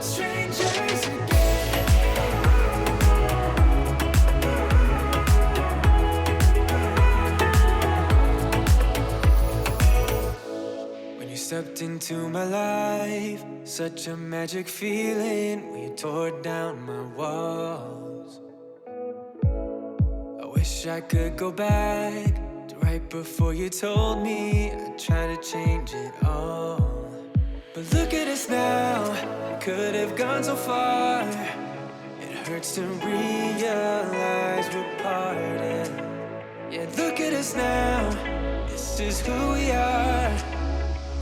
Strangers again. When you stepped into my life, such a magic feeling when you tore down my walls. I wish I could go back to right before you told me I'd try to change it all. But look at us now, could have gone so far. It hurts to realize we're parted. Yeah, look at us now, this is who we are.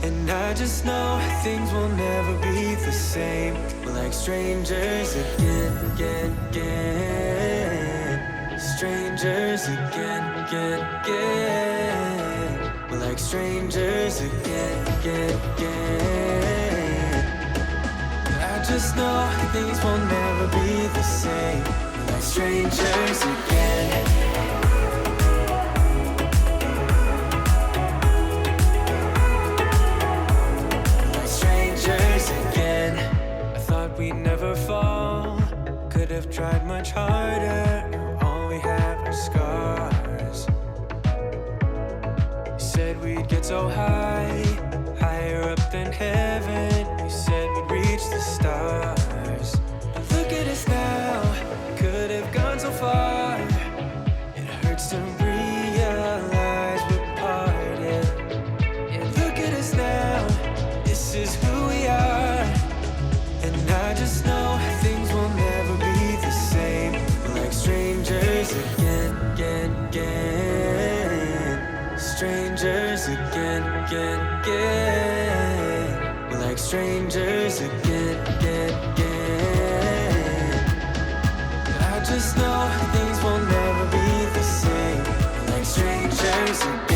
And I just know things will never be the same. We're like strangers again, again, again. Strangers again, again, again. We're like strangers again, again, again. I just know things will never be the same. We're like strangers again. We'd never fall, could have tried much harder. Now all we have are scars. You said we'd get so high, higher up than heaven. You said we'd reach the stars. But look at us now, could have gone so far. It hurts to realize we're parted. Yeah, look at us now, this is who we are. And I just know things will never be the same. We're like strangers again, again, again. Strangers again, again, again. We're like strangers again, again, again. I just know things will never be the same. We're like strangers again.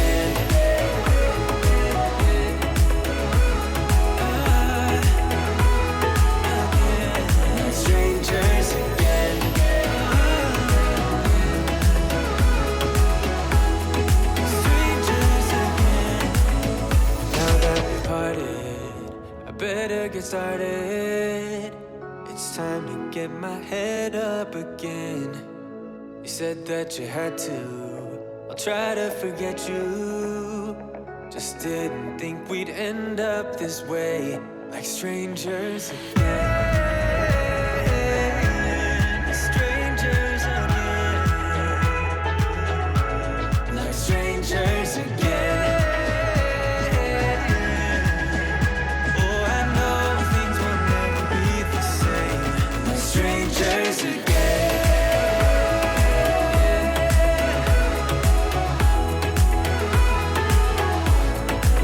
Better get started. It's time to get my head up again. You said that you had to. I'll try to forget you. Just didn't think we'd end up this way, like strangers again. Strangers again. Like strangers again. Strangers again.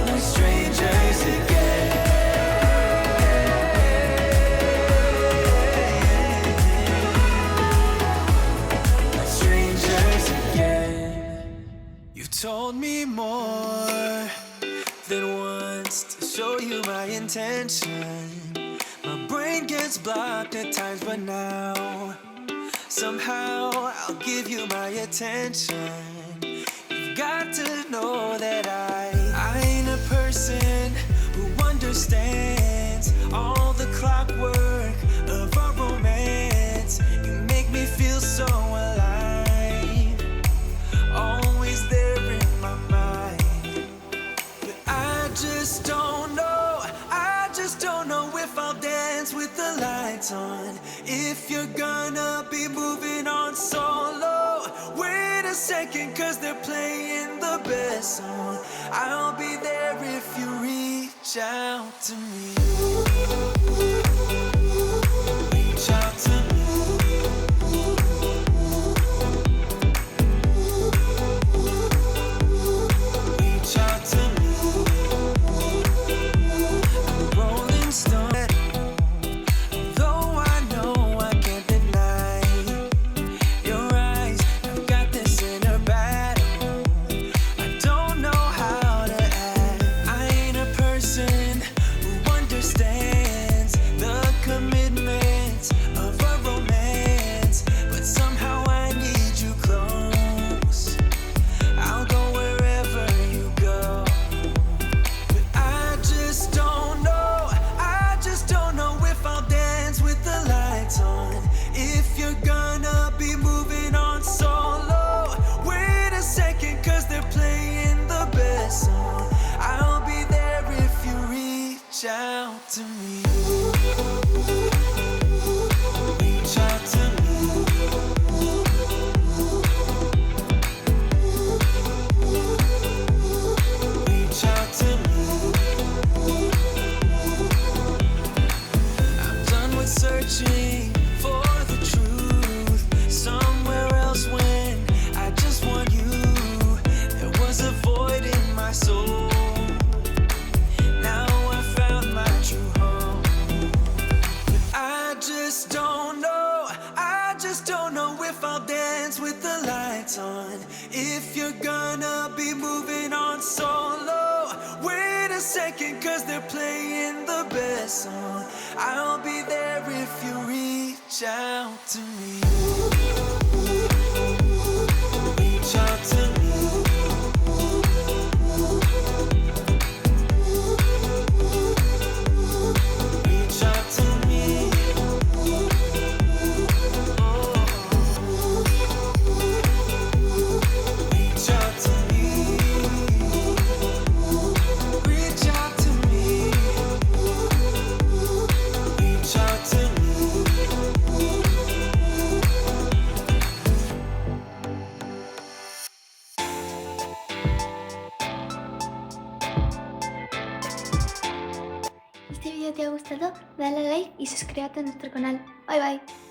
Like strangers again. Like strangers again. You told me more than once to show you my intention. My brain gets blocked at times, but now somehow I'll give you my attention. You've got to know that I ain't a person who understands all the clockwork of our romance. You make me feel so alive, always there in my mind. But I just don't know. Just don't know if I'll dance with the lights on. If you're gonna be moving on solo, wait a second, cause they're playing the best song. I'll be there if you reach out to me. Reach out to me. Reach out to me. Stay done. If you're gonna be moving on solo, wait a second, cause they're playing the best song. I'll be there if you reach out to me. Reach out to me. Reach out to me. Oh. Reach out to me. Reach out to me. Reach out to me. Este vídeo te ha gustado, dale a like y suscríbete a nuestro canal. Bye bye.